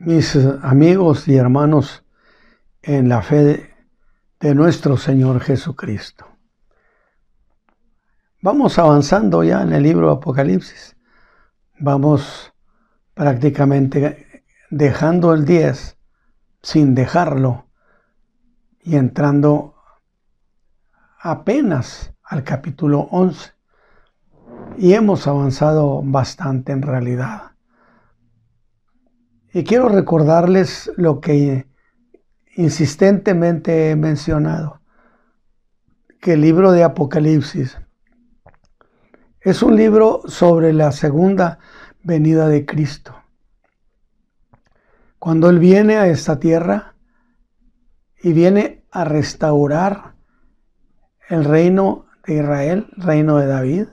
Mis amigos y hermanos en la fe de nuestro Señor Jesucristo. Vamos avanzando ya en el libro de Apocalipsis. Vamos prácticamente dejando el 10 sin dejarlo y entrando apenas al capítulo 11. Y hemos avanzado bastante en realidad. Y quiero recordarles lo que insistentemente he mencionado, que el libro de Apocalipsis es un libro sobre la segunda venida de Cristo. Cuando Él viene a esta tierra y viene a restaurar el reino de Israel, el reino de David,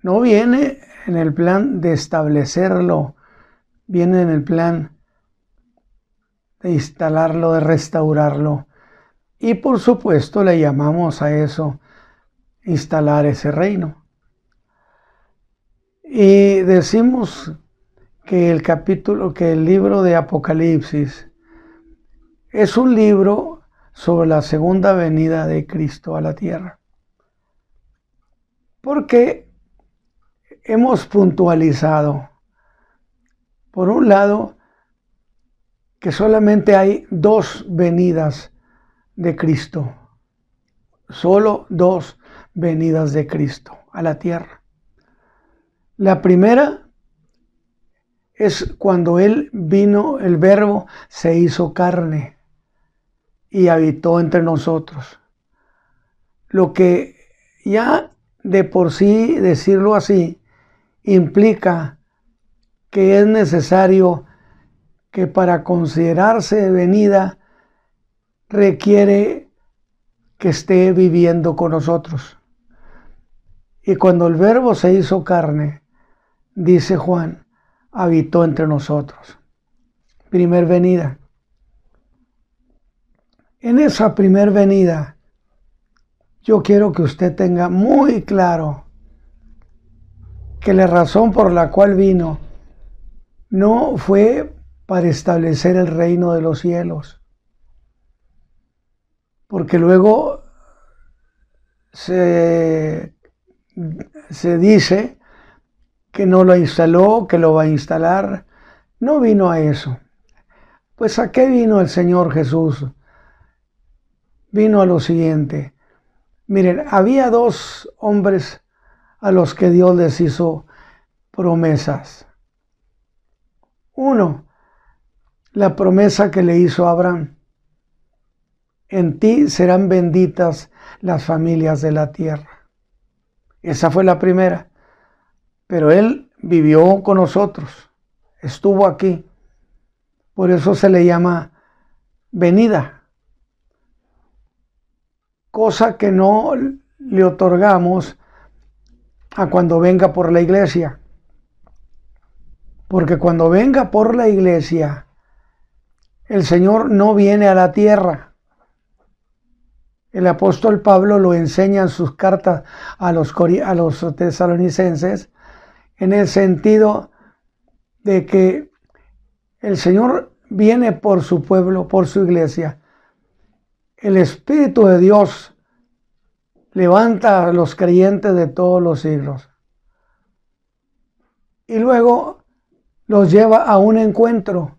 no viene en el plan de establecerlo, viene en el plan de instalarlo, de restaurarlo. Y por supuesto le llamamos a eso instalar ese reino. Y decimos que el libro de Apocalipsis es un libro sobre la segunda venida de Cristo a la tierra. Porque hemos puntualizado, por un lado, que solamente hay dos venidas de Cristo. Solo dos venidas de Cristo a la tierra. La primera es cuando Él vino, el Verbo se hizo carne y habitó entre nosotros. Lo que ya de por sí, decirlo así, implica que es necesario que para considerarse venida requiere que esté viviendo con nosotros. Y cuando el Verbo se hizo carne, dice Juan, habitó entre nosotros. Primer venida. En esa primer venida, yo quiero que usted tenga muy claro que la razón por la cual vino no fue para establecer el reino de los cielos, porque luego se dice que no lo instaló, que lo va a instalar. No vino a eso. Pues ¿a qué vino el Señor Jesús? Vino a lo siguiente. Miren, había dos hombres a los que Dios les hizo promesas. Uno, la promesa que le hizo a Abraham. En ti serán benditas las familias de la tierra. Esa fue la primera. Pero Él vivió con nosotros. Estuvo aquí. Por eso se le llama venida. Cosa que no le otorgamos a cuando venga por la iglesia. Porque cuando venga por la iglesia, el Señor no viene a la tierra. El apóstol Pablo lo enseña en sus cartas a los tesalonicenses, en el sentido de que el Señor viene por su pueblo, por su iglesia. El Espíritu de Dios levanta a los creyentes de todos los siglos. Y luego los lleva a un encuentro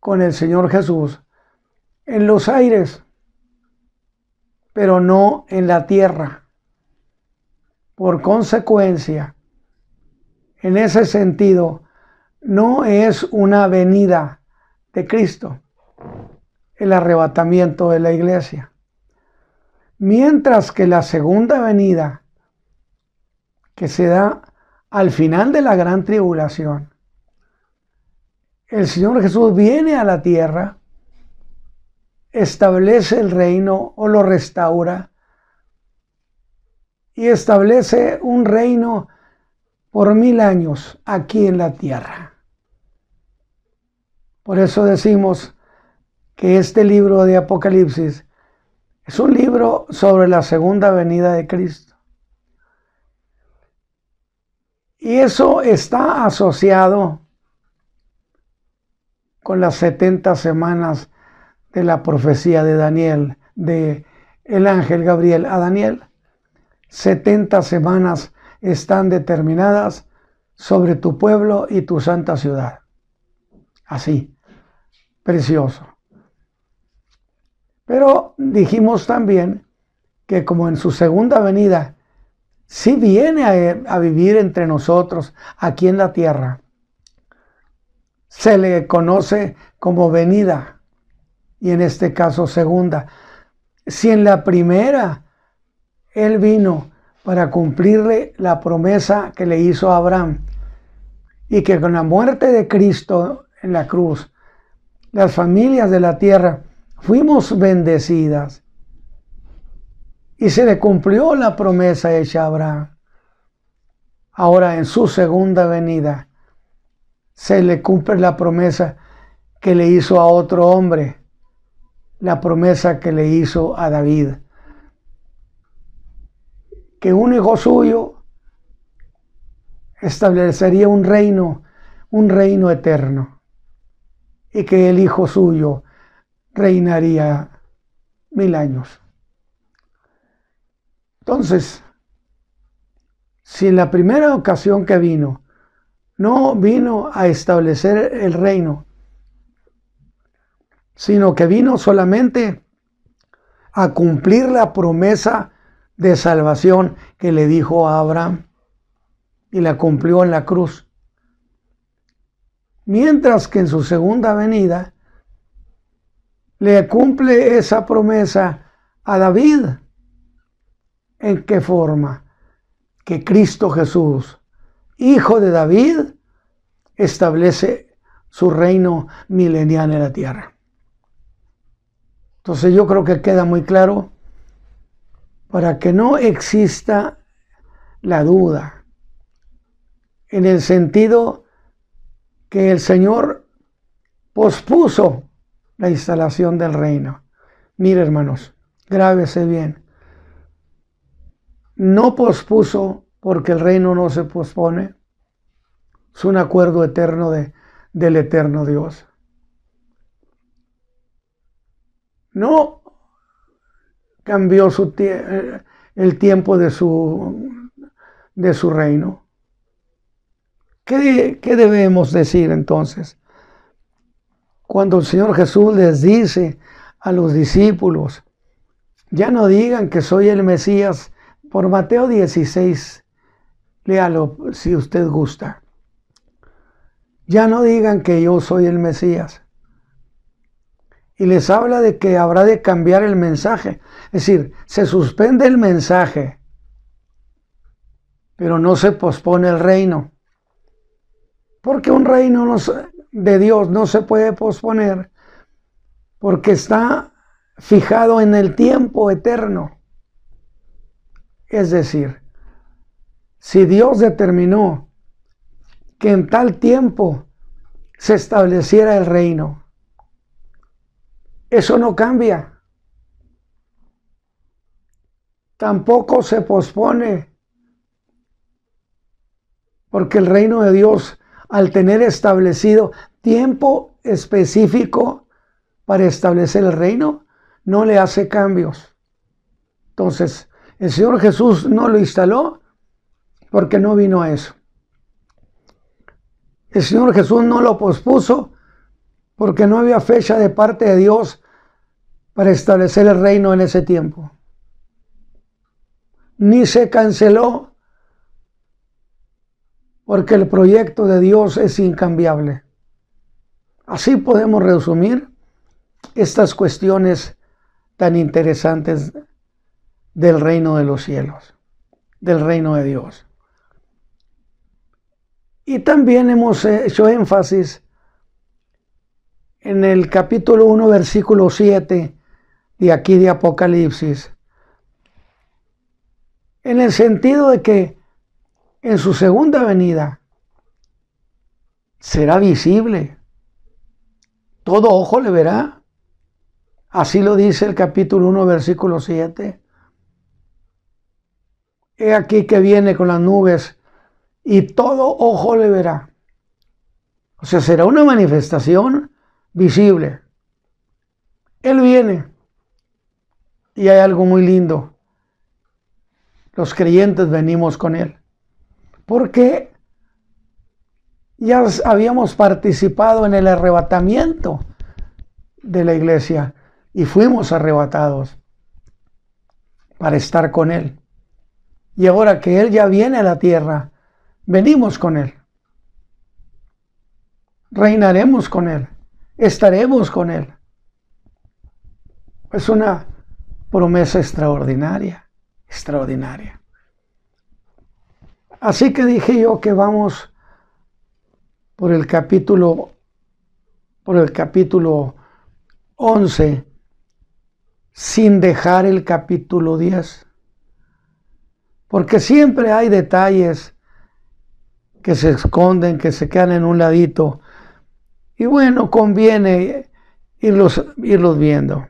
con el Señor Jesús en los aires, pero no en la tierra. Por consecuencia, en ese sentido, no es una venida de Cristo, el arrebatamiento de la iglesia. Mientras que la segunda venida, que se da al final de la gran tribulación, el Señor Jesús viene a la tierra, establece el reino o lo restaura y establece un reino por 1000 años aquí en la tierra. Por eso decimos que este libro de Apocalipsis es un libro sobre la segunda venida de Cristo. Y eso está asociado con las 70 semanas de la profecía de Daniel, de el ángel Gabriel a Daniel. 70 semanas están determinadas sobre tu pueblo y tu santa ciudad. Así, precioso. Pero dijimos también que como en su segunda venida, sí viene a vivir entre nosotros aquí en la tierra, se le conoce como venida, y en este caso segunda. Si en la primera Él vino para cumplirle la promesa que le hizo a Abraham, y que con la muerte de Cristo en la cruz, las familias de la tierra fuimos bendecidas, y se le cumplió la promesa hecha a Abraham. Ahora en su segunda venida se le cumple la promesa que le hizo a otro hombre, la promesa que le hizo a David, que un hijo suyo establecería un reino eterno, y que el hijo suyo reinaría 1000 años. Entonces, si en la primera ocasión que vino, no vino a establecer el reino, sino que vino solamente a cumplir la promesa de salvación que le dijo a Abraham, y la cumplió en la cruz. Mientras que en su segunda venida le cumple esa promesa a David. ¿En qué forma? Que Cristo Jesús, hijo de David, establece su reino milenial en la tierra. Entonces yo creo que queda muy claro, para que no exista la duda, en el sentido que el Señor pospuso la instalación del reino. Mire, hermanos, grábese bien. No pospuso, porque el reino no se pospone. Es un acuerdo eterno del eterno Dios. No cambió el tiempo de su reino. ¿Qué debemos decir entonces? Cuando el Señor Jesús les dice a los discípulos, ya no digan que soy el Mesías, por Mateo 16, léalo si usted gusta. Ya no digan que yo soy el Mesías. Y les habla de que habrá de cambiar el mensaje. Es decir, se suspende el mensaje, pero no se pospone el reino. Porque un reino de Dios no se puede posponer, porque está fijado en el tiempo eterno. Es decir, si Dios determinó que en tal tiempo se estableciera el reino, eso no cambia. Tampoco se pospone, porque el reino de Dios, al tener establecido tiempo específico para establecer el reino, no le hace cambios. Entonces, el Señor Jesús no lo instaló porque no vino a eso. El Señor Jesús no lo pospuso porque no había fecha de parte de Dios para establecer el reino en ese tiempo. Ni se canceló, porque el proyecto de Dios es incambiable. Así podemos resumir estas cuestiones tan interesantes del reino de los cielos, del reino de Dios. Y también hemos hecho énfasis en el capítulo 1, versículo 7 de aquí de Apocalipsis, en el sentido de que en su segunda venida será visible. Todo ojo le verá. Así lo dice el capítulo 1, versículo 7. He aquí que viene con las nubes, y todo ojo le verá. O sea, será una manifestación visible. Él viene. Y hay algo muy lindo. Los creyentes venimos con Él. Porque ya habíamos participado en el arrebatamiento de la iglesia y fuimos arrebatados para estar con Él. Y ahora que Él ya viene a la tierra, venimos con Él. Reinaremos con Él. Estaremos con Él. Es una promesa extraordinaria, extraordinaria. Así que dije yo que vamos por el capítulo 11, sin dejar el capítulo 10. Porque siempre hay detalles que se esconden, que se quedan en un ladito. Y bueno, conviene irlos viendo.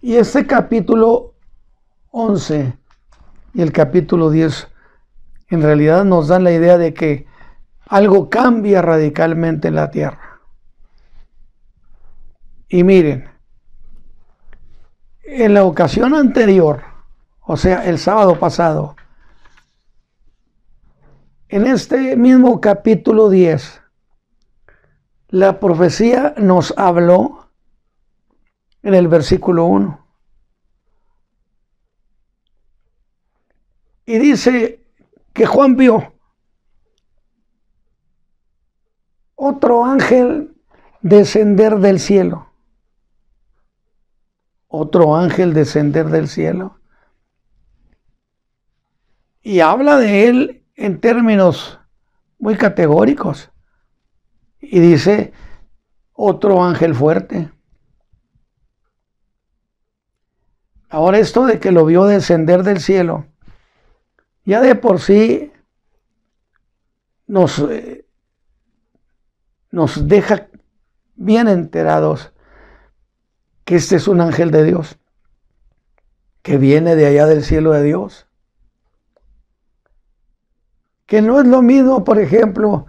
Y este capítulo 11 y el capítulo 10 en realidad nos dan la idea de que algo cambia radicalmente en la tierra. Y miren, en la ocasión anterior, o sea, el sábado pasado, en este mismo capítulo 10, la profecía nos habló en el versículo 1. Y dice que Juan vio otro ángel descender del cielo. Otro ángel descender del cielo. Y habla de él en términos muy categóricos. Y dice, otro ángel fuerte. Ahora esto de que lo vio descender del cielo, ya de por sí nos deja bien enterados que este es un ángel de Dios, que viene de allá del cielo de Dios. Que no es lo mismo, por ejemplo,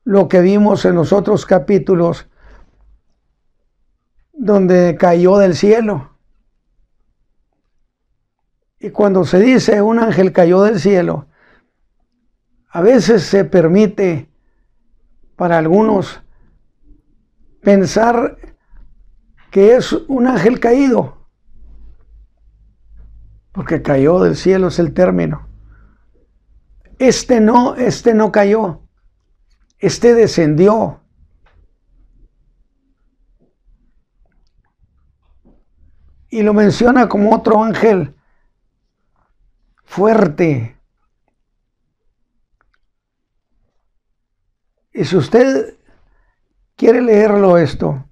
lo que vimos en los otros capítulos, donde cayó del cielo. Y cuando se dice un ángel cayó del cielo, a veces se permite para algunos pensar que es un ángel caído, porque cayó del cielo es el término. Este no cayó, este descendió. Y lo menciona como otro ángel fuerte. Y si usted quiere leerlo esto,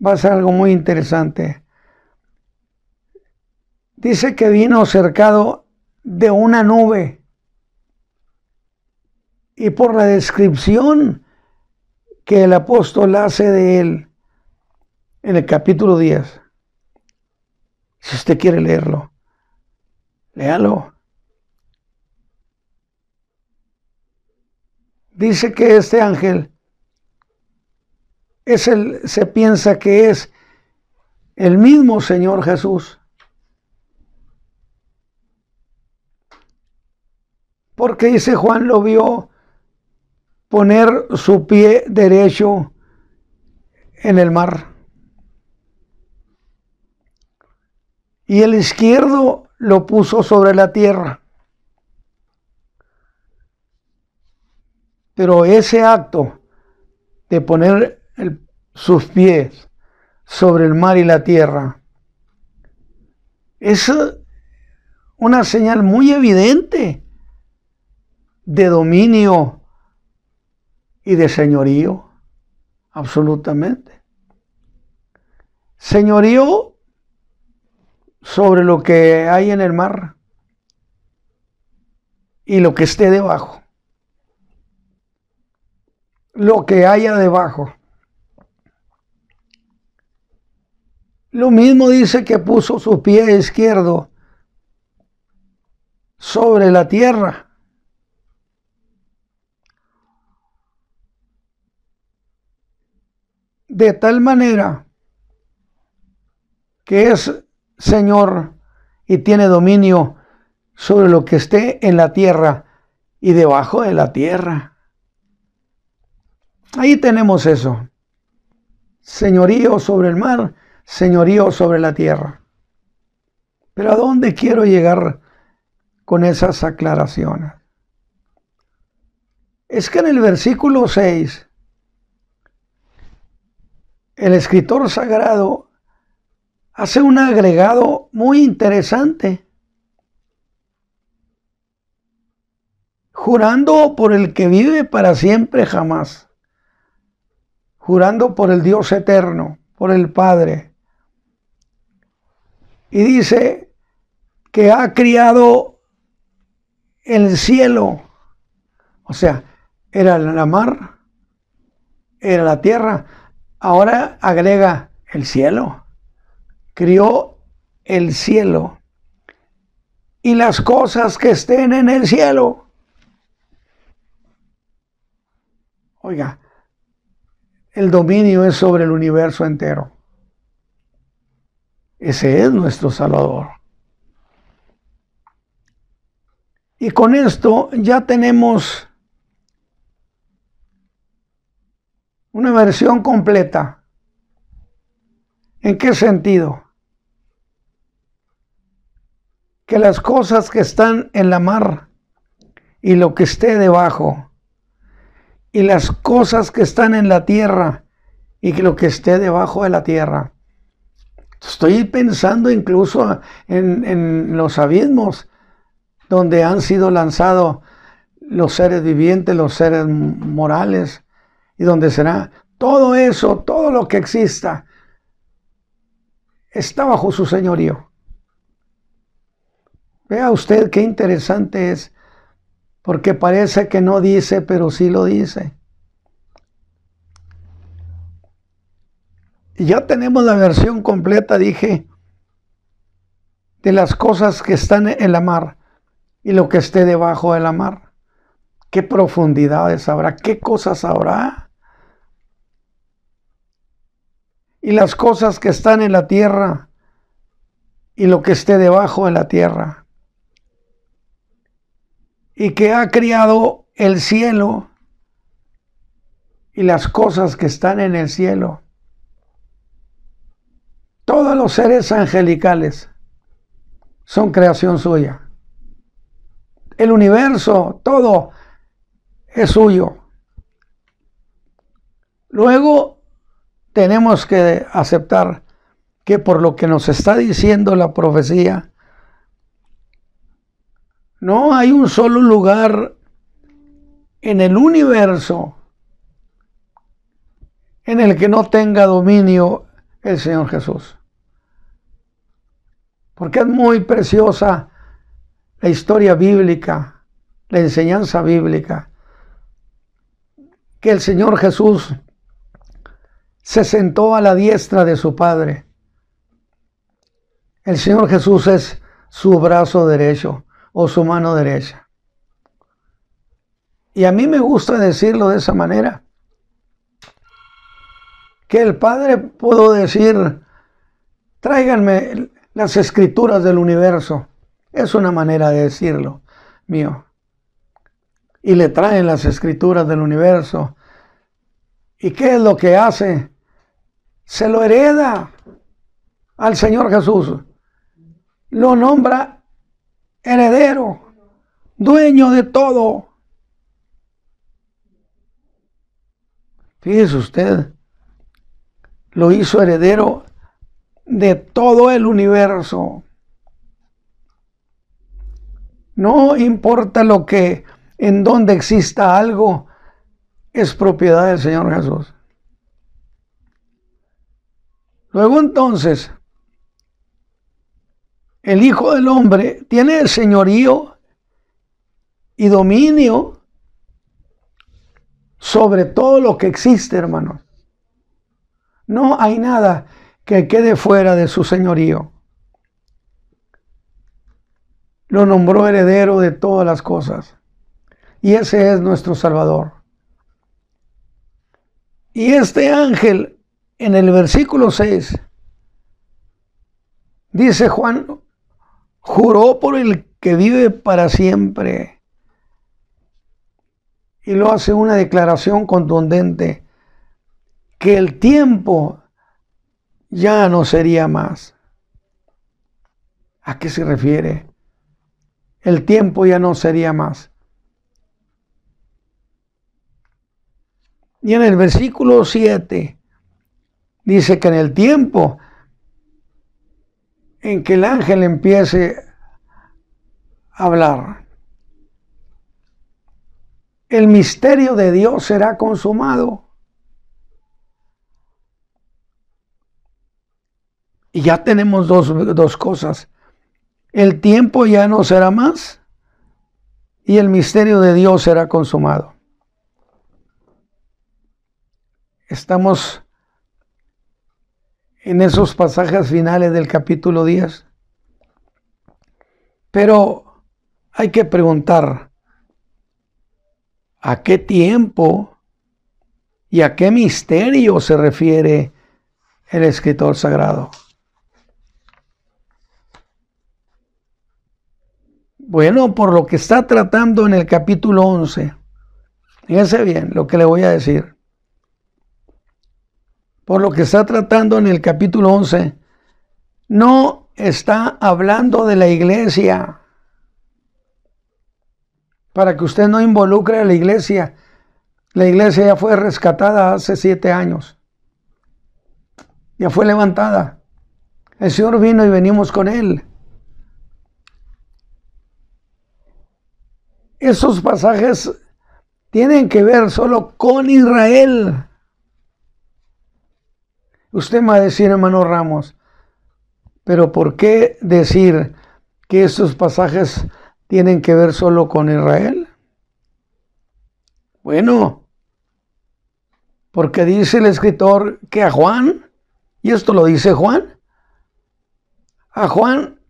va a ser algo muy interesante. Dice que vino cercado de una nube. Y por la descripción que el apóstol hace de él en el capítulo 10, si usted quiere leerlo, léalo. Dice que este ángel se piensa que es el mismo Señor Jesús. Porque dice Juan lo vio poner su pie derecho en el mar y el izquierdo lo puso sobre la tierra. Pero ese acto de poner sus pies sobre el mar y la tierra es una señal muy evidente de dominio y de señorío, absolutamente. Señorío sobre lo que hay en el mar y lo que esté debajo. Lo que haya debajo. Lo mismo dice que puso su pie izquierdo sobre la tierra. De tal manera que es Señor y tiene dominio sobre lo que esté en la tierra y debajo de la tierra. Ahí tenemos eso. Señorío sobre el mar, señorío sobre la tierra. Pero ¿a dónde quiero llegar con esas aclaraciones? Es que en el versículo 6, el escritor sagrado hace un agregado muy interesante. Jurando por el que vive para siempre jamás. Jurando por el Dios eterno, por el Padre. Y dice que ha criado el cielo. O sea, era la mar, era la tierra. Ahora agrega el cielo. Crió el cielo. Y las cosas que estén en el cielo. Oiga, el dominio es sobre el universo entero. Ese es nuestro Salvador. Y con esto ya tenemos una versión completa. ¿En qué sentido? Que las cosas que están en la mar y lo que esté debajo, y las cosas que están en la tierra y lo que esté debajo de la tierra. Estoy pensando incluso en los abismos donde han sido lanzados los seres vivientes, los seres morales, y donde será todo eso, todo lo que exista, está bajo su señorío. Vea usted qué interesante es, porque parece que no dice, pero sí lo dice. Y ya tenemos la versión completa, dije, de las cosas que están en la mar y lo que esté debajo de la mar. ¿Qué profundidades habrá? ¿Qué cosas habrá? Y las cosas que están en la tierra y lo que esté debajo de la tierra. Y que ha criado el cielo y las cosas que están en el cielo. Todos los seres angelicales son creación suya. El universo, todo es suyo. Luego tenemos que aceptar que por lo que nos está diciendo la profecía, no hay un solo lugar en el universo en el que no tenga dominio el Señor Jesús. Porque es muy preciosa la historia bíblica, la enseñanza bíblica, que el Señor Jesús se sentó a la diestra de su Padre. El Señor Jesús es su brazo derecho o su mano derecha. Y a mí me gusta decirlo de esa manera, que el Padre pudo decir, tráiganme las escrituras del universo. Es una manera de decirlo mío. Y le traen las escrituras del universo. ¿Y qué es lo que hace? Se lo hereda al Señor Jesús. Lo nombra heredero, dueño de todo. Fíjese usted, lo hizo heredero de todo el universo. No importa lo que, en donde exista algo, es propiedad del Señor Jesús. Luego entonces, el Hijo del Hombre tiene el señorío y dominio sobre todo lo que existe, hermanos. No hay nada que quede fuera de su señorío. lo nombró heredero de todas las cosas. Y ese es nuestro Salvador. Y este ángel, en el versículo 6, dice Juan, juró por el que vive para siempre. Y lo hace una declaración contundente, que el tiempo ya no sería más. ¿A qué se refiere? El tiempo ya no sería más. Y en el versículo 7 dice que en el tiempo en que el ángel empiece a hablar, el misterio de Dios será consumado. Y ya tenemos dos cosas. El tiempo ya no será más y el misterio de Dios será consumado. Estamos en esos pasajes finales del capítulo 10. Pero hay que preguntar, ¿a qué tiempo y a qué misterio se refiere el escritor sagrado? Bueno, por lo que está tratando en el capítulo 11, fíjense bien lo que le voy a decir. Por lo que está tratando en el capítulo 11, no está hablando de la iglesia. Para que usted no involucre a la iglesia. La iglesia ya fue rescatada hace 7 años. Ya fue levantada. El Señor vino y venimos con Él. Esos pasajes tienen que ver solo con Israel. Usted me va a decir, hermano Ramos, pero ¿por qué decir que estos pasajes tienen que ver solo con Israel? Bueno, porque dice el escritor que a Juan, y esto lo dice Juan, a Juan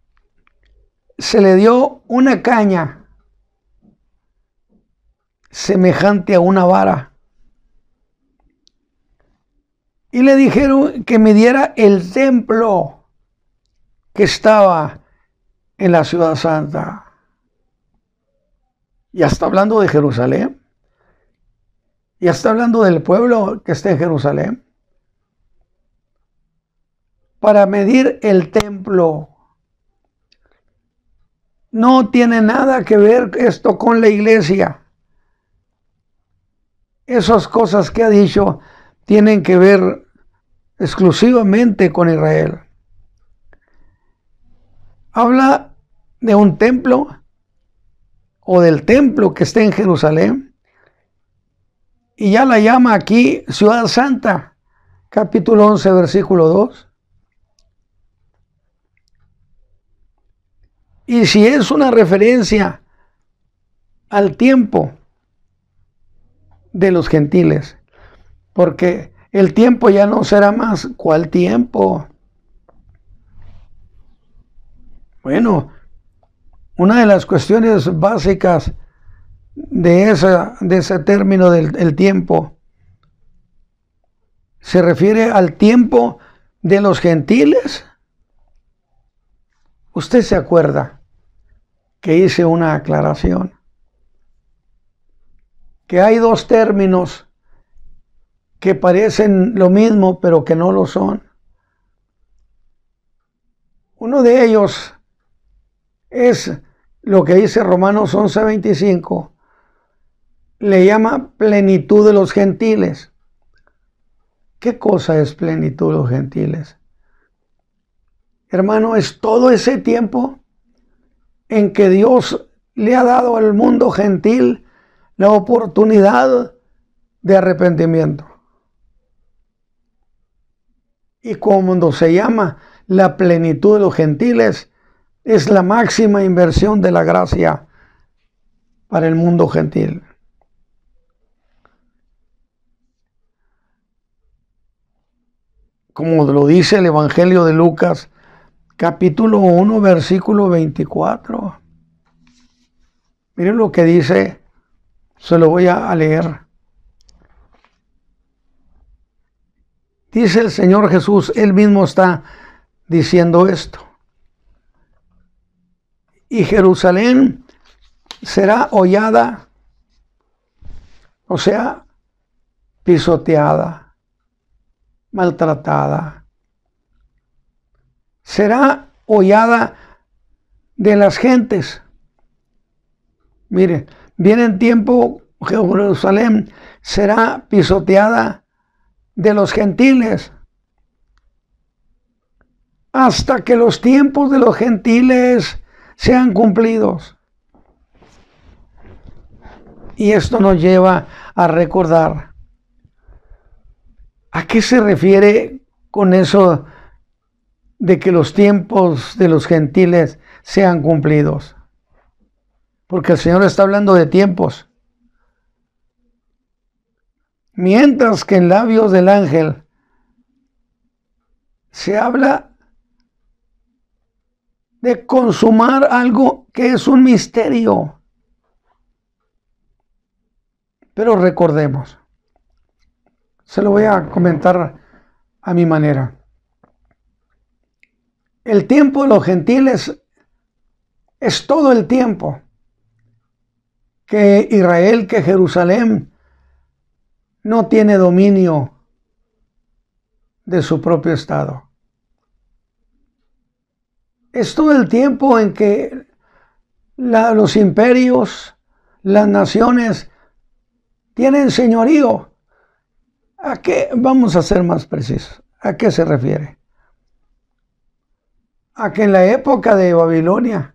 se le dio una caña semejante a una vara. Y le dijeron que midiera el templo que estaba en la ciudad santa. Ya está hablando de Jerusalén. Ya está hablando del pueblo que está en Jerusalén. Para medir el templo. No tiene nada que ver esto con la iglesia. Esas cosas que ha dicho tienen que ver exclusivamente con Israel. Habla de un templo o del templo que está en Jerusalén y ya la llama aquí Ciudad Santa, capítulo 11, versículo 2. Y si es una referencia al tiempo de los gentiles, porque el tiempo ya no será más. ¿Cuál tiempo? Bueno, una de las cuestiones básicas de ese término del tiempo se refiere al tiempo de los gentiles. Usted se acuerda que hice una aclaración, que hay dos términos que parecen lo mismo, pero que no lo son. Uno de ellos es lo que dice Romanos 11:25, le llama plenitud de los gentiles. ¿Qué cosa es plenitud de los gentiles? Hermano, es todo ese tiempo en que Dios le ha dado al mundo gentil la oportunidad de arrepentimiento. Y cuando se llama la plenitud de los gentiles, es la máxima inversión de la gracia para el mundo gentil. Como lo dice el Evangelio de Lucas, capítulo 1, versículo 24. Miren lo que dice, se lo voy a leer. Dice el Señor Jesús, Él mismo está diciendo esto. Y Jerusalén será hollada, o sea, pisoteada, maltratada. Será hollada de las gentes. Mire, viene el tiempo, Jerusalén será pisoteada de los gentiles, hasta que los tiempos de los gentiles sean cumplidos. Y esto nos lleva a recordar a qué se refiere con eso de que los tiempos de los gentiles sean cumplidos. Porque el Señor está hablando de tiempos. Mientras que en labios del ángel se habla de consumar algo que es un misterio. Pero recordemos, se lo voy a comentar a mi manera. El tiempo de los gentiles es todo el tiempo que Israel, que Jerusalén no tiene dominio de su propio estado. Es todo el tiempo en que los imperios, las naciones tienen señorío. ¿A qué? Vamos a ser más precisos. ¿A qué se refiere? A que en la época de Babilonia,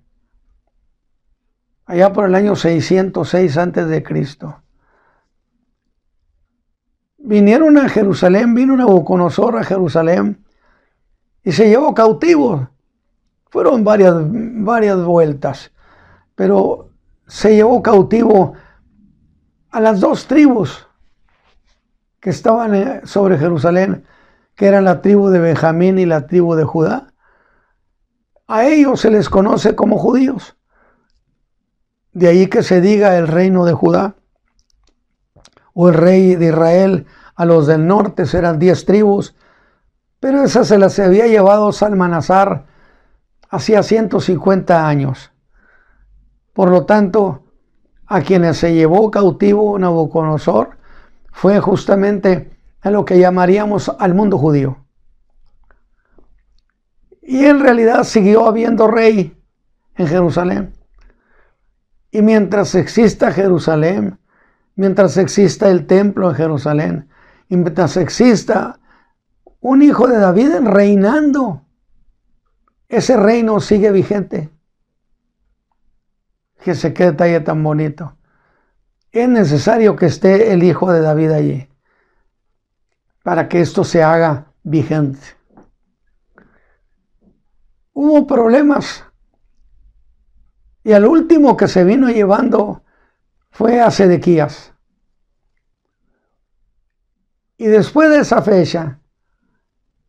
allá por el año 606 a.C., vinieron a Jerusalén, vino Nabucodonosor a Jerusalén y se llevó cautivos. Fueron varias vueltas, pero se llevó cautivo a las dos tribus que estaban sobre Jerusalén, que eran la tribu de Benjamín y la tribu de Judá. A ellos se les conoce como judíos. De ahí que se diga el reino de Judá o el rey de Israel. A los del norte serán 10 tribus, pero esas se las había llevado Salmanasar hacía 150 años. Por lo tanto, a quienes se llevó cautivo Nabucodonosor fue justamente a lo que llamaríamos al mundo judío. Y en realidad siguió habiendo rey en Jerusalén. Y mientras exista Jerusalén, mientras exista el templo en Jerusalén, y mientras exista un hijo de David reinando, ese reino sigue vigente. Fíjese qué detalle tan bonito. Es necesario que esté el hijo de David allí para que esto se haga vigente. Hubo problemas y al último que se vino llevando fue a Sedequías. Y después de esa fecha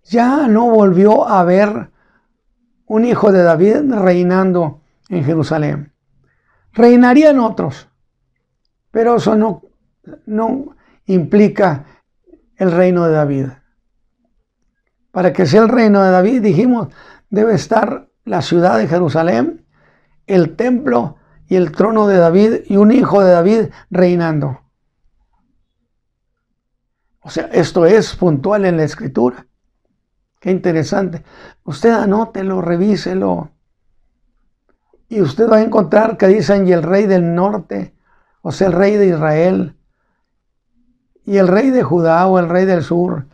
ya no volvió a haber un hijo de David reinando en Jerusalén. Reinarían otros, pero eso no implica el reino de David. Para que sea el reino de David, dijimos, debe estar la ciudad de Jerusalén, el templo y el trono de David y un hijo de David reinando. O sea, esto es puntual en la Escritura. Qué interesante. Usted anótelo, revíselo. Y usted va a encontrar que dicen, y el rey del norte, o sea, el rey de Israel, y el rey de Judá o el rey del sur,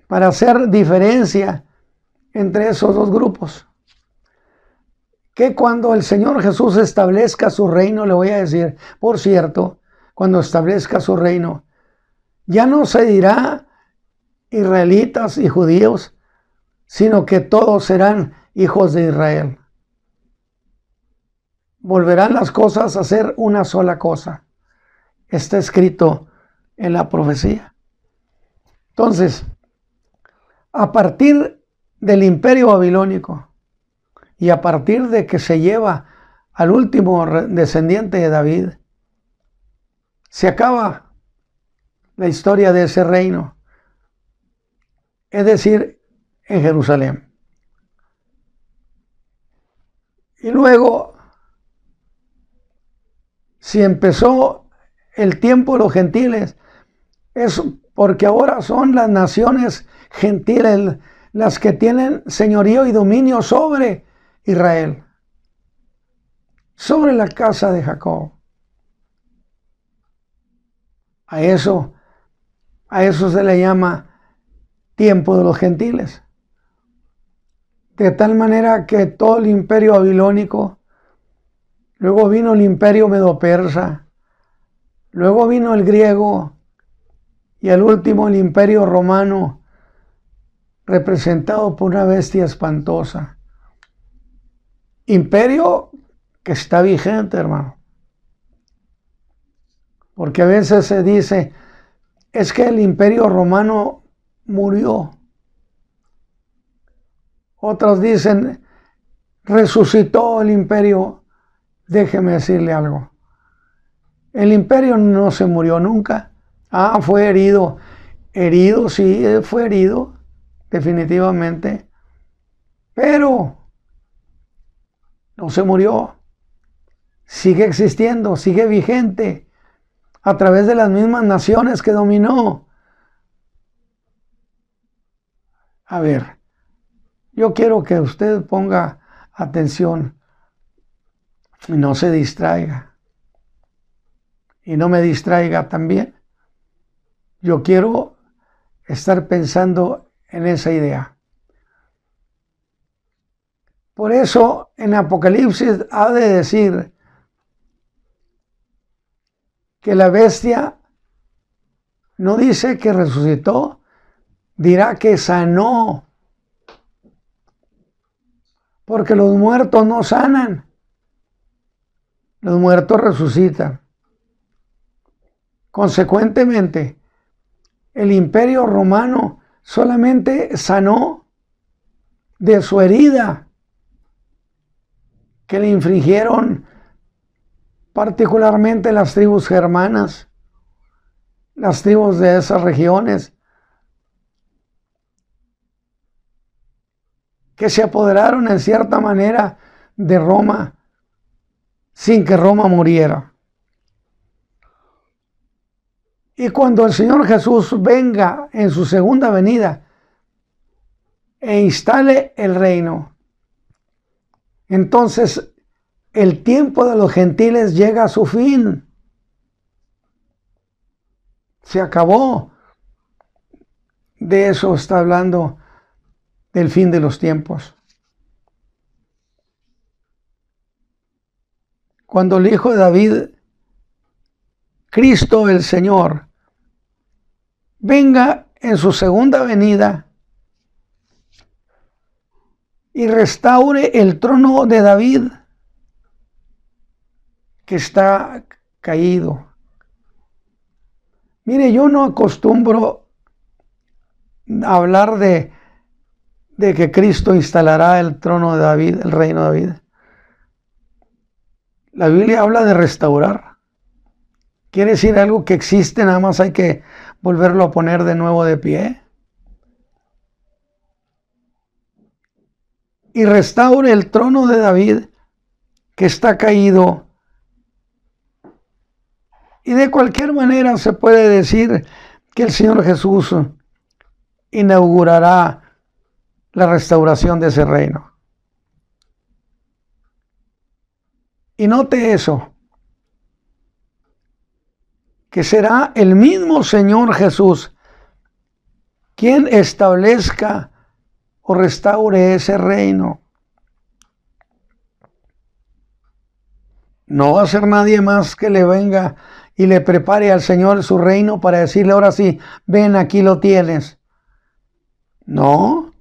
para hacer diferencia entre esos dos grupos. Que cuando el Señor Jesús establezca su reino, le voy a decir, por cierto, cuando establezca su reino, ya no se dirá israelitas y judíos, sino que todos serán hijos de Israel. Volverán las cosas a ser una sola cosa. Está escrito en la profecía. Entonces, a partir del imperio babilónico y a partir de que se lleva al último descendiente de David. Se acaba la historia de ese reino, es decir, en Jerusalén. Y luego, si empezó el tiempo de los gentiles, es porque ahora son las naciones gentiles las que tienen señorío y dominio sobre Israel, sobre la casa de Jacob. A eso se le llama tiempo de los gentiles. De tal manera que todo el imperio babilónico, luego vino el imperio medo-persa, luego vino el griego y al último el imperio romano, representado por una bestia espantosa. Imperio que está vigente, hermano. Porque a veces se dice, es que el imperio romano murió. Otros dicen, resucitó el imperio. Déjeme decirle algo. El imperio no se murió nunca. Fue herido. Herido, sí, fue herido, definitivamente. Pero no se murió. Sigue existiendo, sigue vigente a través de las mismas naciones que dominó. A ver, yo quiero que usted ponga atención y no se distraiga. Y no me distraiga también. Yo quiero estar pensando en esa idea. Por eso en Apocalipsis ha de decir que la bestia no dice que resucitó, dirá que sanó. Porque los muertos no sanan. Los muertos resucitan. Consecuentemente, el imperio romano solamente sanó de su herida que le infligieron particularmente las tribus germanas, las tribus de esas regiones, que se apoderaron en cierta manera de Roma sin que Roma muriera. Y cuando el Señor Jesús venga en su segunda venida e instale el reino, entonces el tiempo de los gentiles llega a su fin. Se acabó. De eso está hablando, del fin de los tiempos. Cuando el Hijo de David, Cristo el Señor, venga en su segunda venida y restaure el trono de David que está caído. Mire, yo no acostumbro a hablar de que Cristo instalará el trono de David, el reino de David. La Biblia habla de restaurar. Quiere decir algo que existe, nada más hay que volverlo a poner de nuevo de pie. Y restaure el trono de David que está caído. Y de cualquier manera se puede decir que el Señor Jesús inaugurará la restauración de ese reino. Y note eso, que será el mismo Señor Jesús quien establezca o restaure ese reino. No va a ser nadie más que le venga y le prepare al Señor su reino para decirle, ahora sí, ven, aquí lo tienes. No,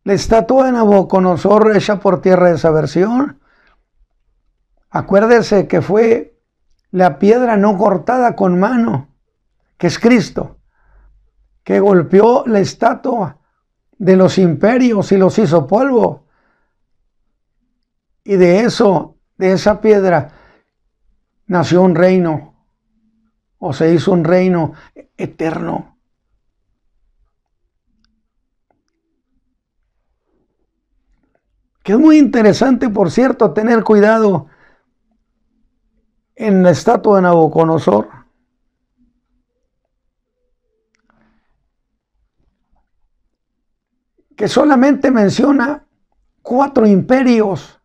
la estatua de Nabucodonosor hecha por tierra de esa versión. Acuérdese que fue la piedra no cortada con mano, que es Cristo, que golpeó la estatua de los imperios y los hizo polvo. Y de eso de esa piedra nació un reino, o se hizo un reino eterno. Que es muy interesante, por cierto, tener cuidado en la estatua de Nabucodonosor. Que solamente menciona 4 imperios: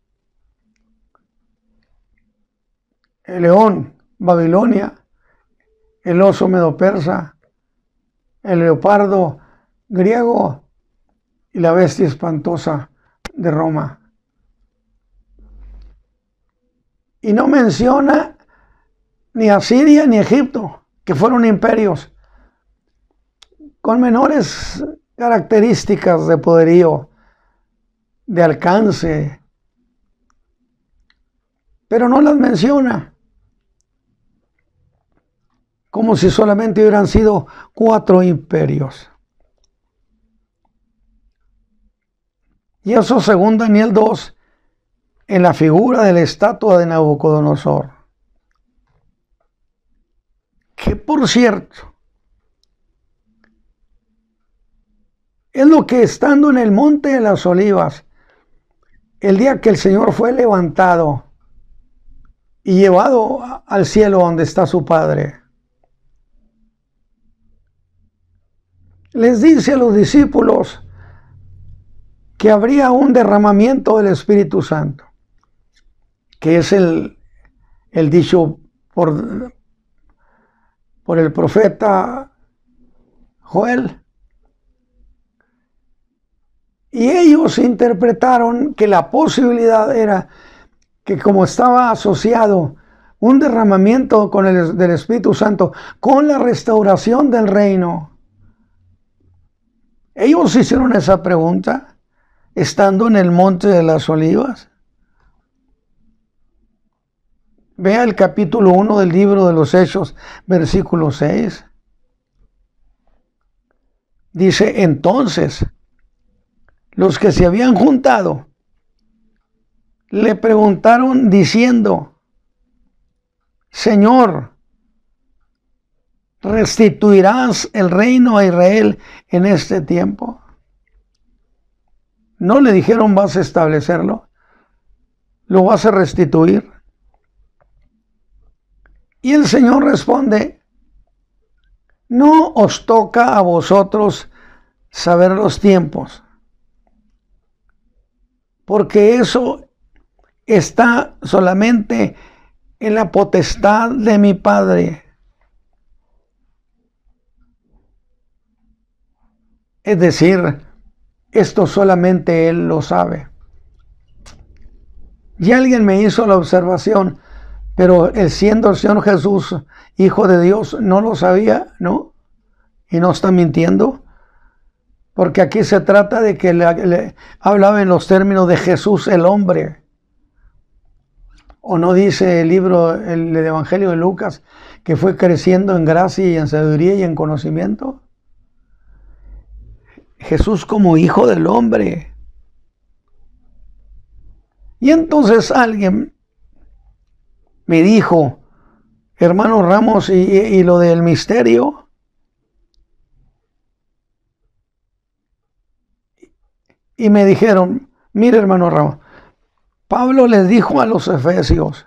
el león, Babilonia; el oso medo-persa; el leopardo griego; y la bestia espantosa de Roma. Y no menciona ni Asiria ni Egipto, que fueron imperios con menores características de poderío, de alcance, pero no las menciona, como si solamente hubieran sido 4 imperios. Y eso según Daniel 2, en la figura de la estatua de Nabucodonosor. Que por cierto, es lo que estando en el monte de las Olivas, el día que el Señor fue levantado y llevado al cielo donde está su Padre, les dice a los discípulos que habría un derramamiento del Espíritu Santo, que es el dicho por el profeta Joel. Y ellos interpretaron que la posibilidad era que, como estaba asociado un derramamiento del Espíritu Santo con la restauración del reino, ellos hicieron esa pregunta estando en el monte de las Olivas. Vea el capítulo 1 del libro de los Hechos, versículo 6. Dice: entonces los que se habían juntado le preguntaron diciendo: Señor, ¿restituirás el reino a Israel en este tiempo? No le dijeron: vas a establecerlo, lo vas a restituir. Y el Señor responde: no os toca a vosotros saber los tiempos, porque eso está solamente en la potestad de mi Padre. Es decir, esto solamente Él lo sabe. Y alguien me hizo la observación: pero siendo el Señor Jesús Hijo de Dios, ¿no lo sabía? ¿No? Y no está mintiendo, porque aquí se trata de que le hablaba en los términos de Jesús el hombre. ¿O no dice el libro, el Evangelio de Lucas, que fue creciendo en gracia y en sabiduría y en conocimiento? Jesús como Hijo del hombre. Y entonces alguien me dijo: hermano Ramos, y lo del misterio. Y me dijeron: mire, hermano Ramos, Pablo les dijo a los efesios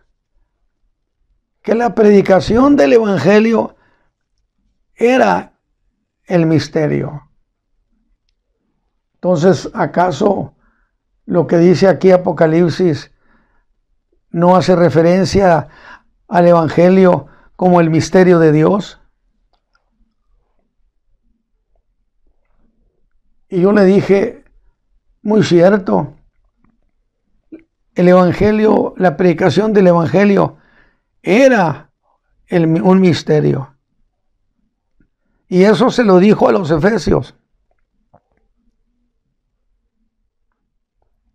que la predicación del Evangelio era el misterio. Entonces, ¿acaso lo que dice aquí Apocalipsis no hace referencia al Evangelio como el misterio de Dios? Y yo le dije: muy cierto, el Evangelio, la predicación del Evangelio era un misterio. Y eso se lo dijo a los efesios.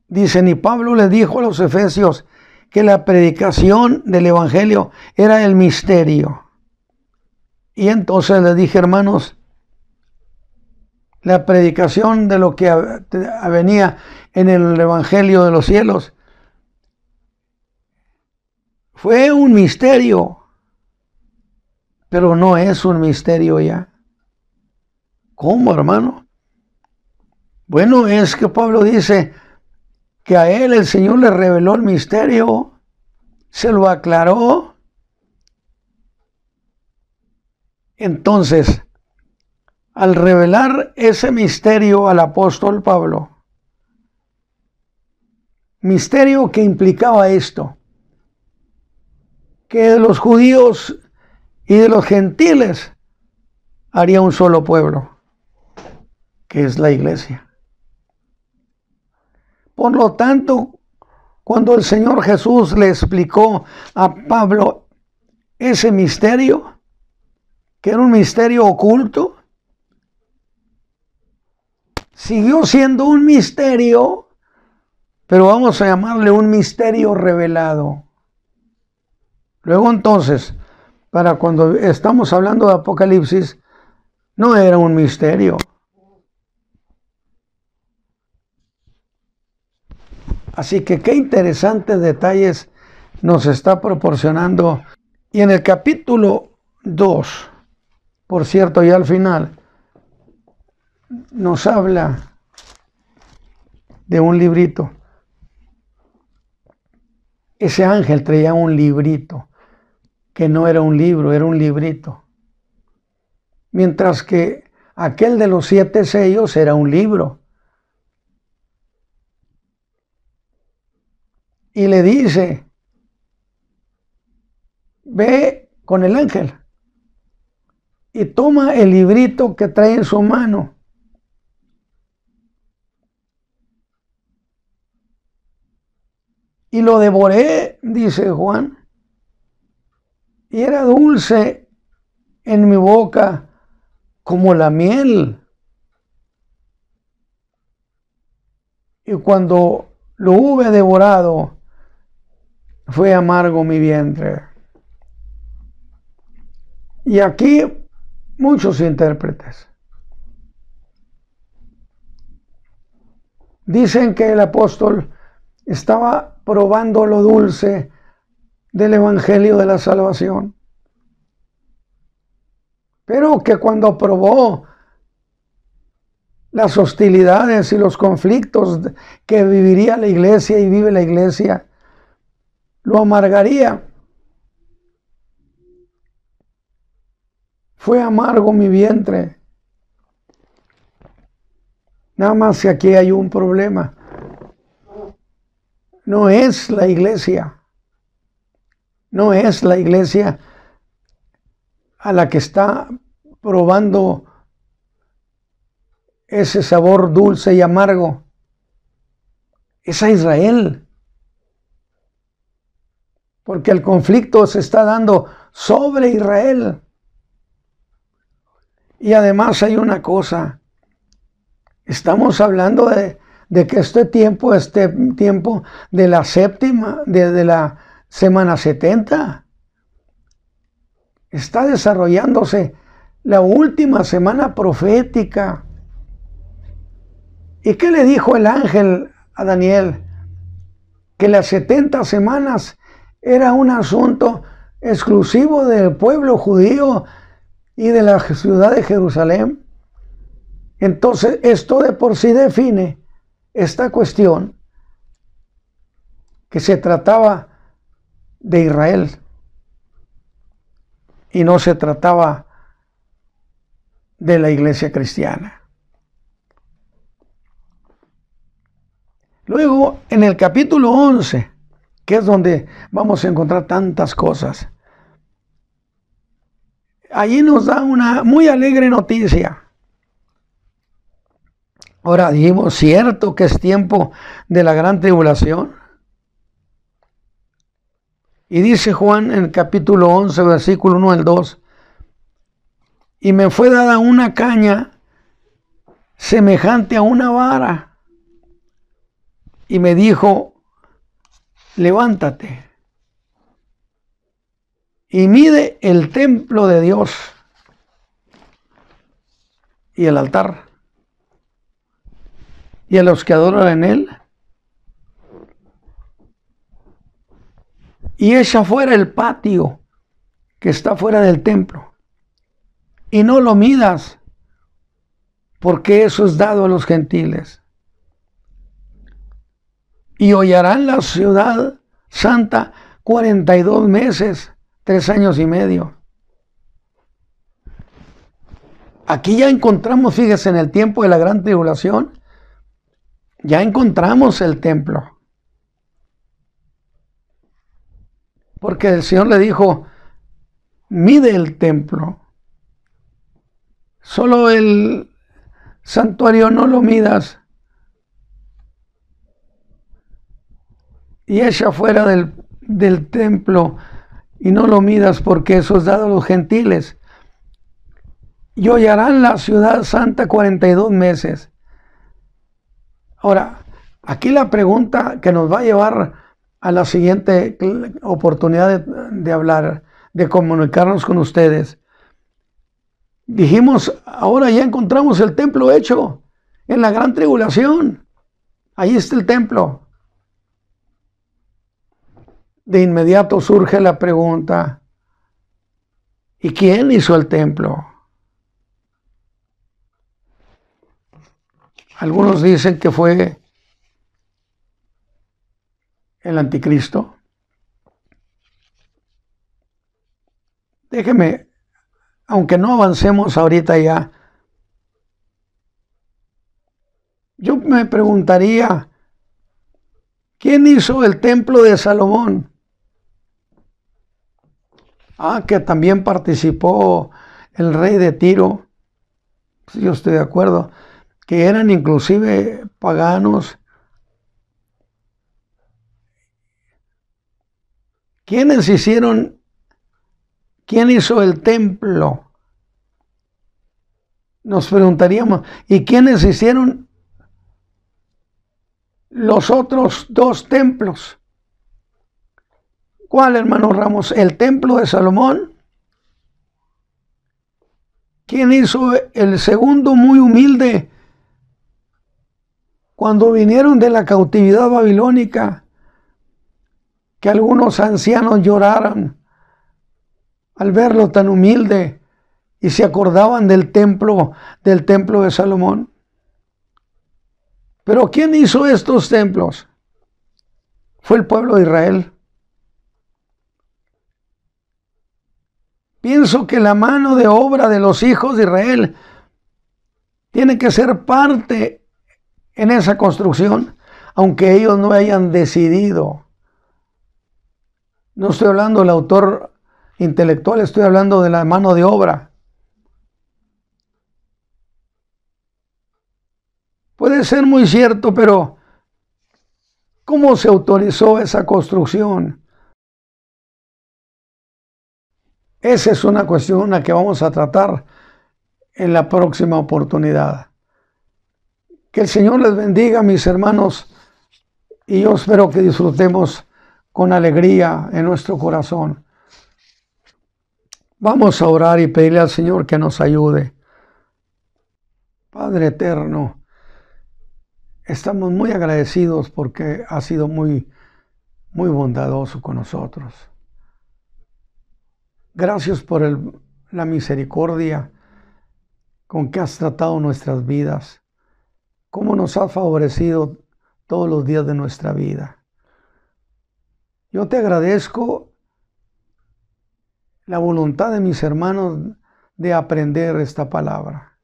Dicen: y Pablo le dijo a los efesios que la predicación del Evangelio era el misterio. Y entonces les dije: hermanos, la predicación de lo que venía en el Evangelio de los cielos Fue un misterio, pero no es un misterio ya. ¿Cómo, hermano? Bueno, es que Pablo dice que a él el Señor le reveló el misterio, se lo aclaró. Entonces, al revelar ese misterio al apóstol Pablo, misterio que implicaba esto, que de los judíos y de los gentiles haría un solo pueblo, que es la iglesia. Por lo tanto, cuando el Señor Jesús le explicó a Pablo ese misterio, que era un misterio oculto, siguió siendo un misterio, pero vamos a llamarle un misterio revelado. Luego entonces, para cuando estamos hablando de Apocalipsis, no era un misterio. Así que qué interesantes detalles nos está proporcionando. Y en el capítulo 2, por cierto, ya al final, nos habla de un librito. Ese ángel traía un librito, que no era un libro, era un librito. Mientras que aquel de los 7 sellos era un libro. Y le dice, ve con el ángel y toma el librito que trae en su mano. Y lo devoré, dice Juan, y era dulce en mi boca como la miel. Y cuando lo hube devorado, fue amargo mi vientre. Y aquí muchos intérpretes dicen que el apóstol estaba probando lo dulce del evangelio de la salvación, pero que cuando probó las hostilidades y los conflictos que viviría la iglesia y vive la iglesia, lo amargaría. Fue amargo mi vientre. Nada más que aquí hay un problema. No es la iglesia. No es la iglesia a la que está probando ese sabor dulce y amargo. Es a Israel. Porque el conflicto se está dando sobre Israel. Y además hay una cosa. Estamos hablando de que este tiempo de la séptima, de la semana 70, está desarrollándose la última semana profética. ¿Y qué le dijo el ángel a Daniel? Que las 70 semanas era un asunto exclusivo del pueblo judío y de la ciudad de Jerusalén. Entonces, esto de por sí define esta cuestión, que se trataba de Israel y no se trataba de la iglesia cristiana. Luego, en el capítulo 11, que es donde vamos a encontrar tantas cosas, allí nos da una muy alegre noticia. Ahora dijimos, ¿cierto que es tiempo de la gran tribulación? Y dice Juan en el capítulo 11, versículo 1 al 2, y me fue dada una caña semejante a una vara, y me dijo, levántate y mide el templo de Dios y el altar y a los que adoran en él, y echa fuera el patio que está fuera del templo, y no lo midas, porque eso es dado a los gentiles. Y hollarán la ciudad santa 42 meses, 3 años y medio. Aquí ya encontramos, fíjese, en el tiempo de la gran tribulación, ya encontramos el templo. Porque el Señor le dijo, mide el templo. Solo el santuario no lo midas. Y echa fuera del templo y no lo midas, porque eso es dado a los gentiles. Y hollarán la ciudad santa 42 meses. Ahora, aquí la pregunta que nos va a llevar a la siguiente oportunidad de hablar, de comunicarnos con ustedes. Dijimos, ahora ya encontramos el templo hecho en la gran tribulación. Ahí está el templo. De inmediato surge la pregunta, ¿y quién hizo el templo? Algunos dicen que fue el anticristo. Déjeme, aunque no avancemos ahorita ya, yo me preguntaría, ¿quién hizo el templo de Salomón? Que también participó el rey de Tiro. Pues yo estoy de acuerdo, que eran inclusive paganos. ¿Quién hizo el templo? Nos preguntaríamos, ¿y quiénes hicieron los otros 2 templos? ¿Cuál, hermano Ramos? ¿El templo de Salomón? ¿Quién hizo el segundo muy humilde? Cuando vinieron de la cautividad babilónica, que algunos ancianos lloraran al verlo tan humilde y se acordaban del templo de Salomón. Pero ¿quién hizo estos templos? Fue el pueblo de Israel. Pienso que la mano de obra de los hijos de Israel tiene que ser parte en esa construcción, aunque ellos no hayan decidido. No estoy hablando del autor intelectual, estoy hablando de la mano de obra. Puede ser muy cierto, pero ¿cómo se autorizó esa construcción? Esa es una cuestión a que vamos a tratar en la próxima oportunidad. Que el Señor les bendiga, mis hermanos, y yo espero que disfrutemos con alegría en nuestro corazón. Vamos a orar y pedirle al Señor que nos ayude. Padre eterno, estamos muy agradecidos porque ha sido muy bondadoso con nosotros. Gracias por la misericordia con que has tratado nuestras vidas, cómo nos has favorecido todos los días de nuestra vida. Yo te agradezco la voluntad de mis hermanos de aprender esta palabra.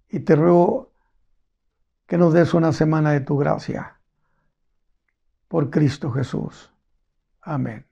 Y te ruego que nos des una semana de tu gracia. Por Cristo Jesús. Amén.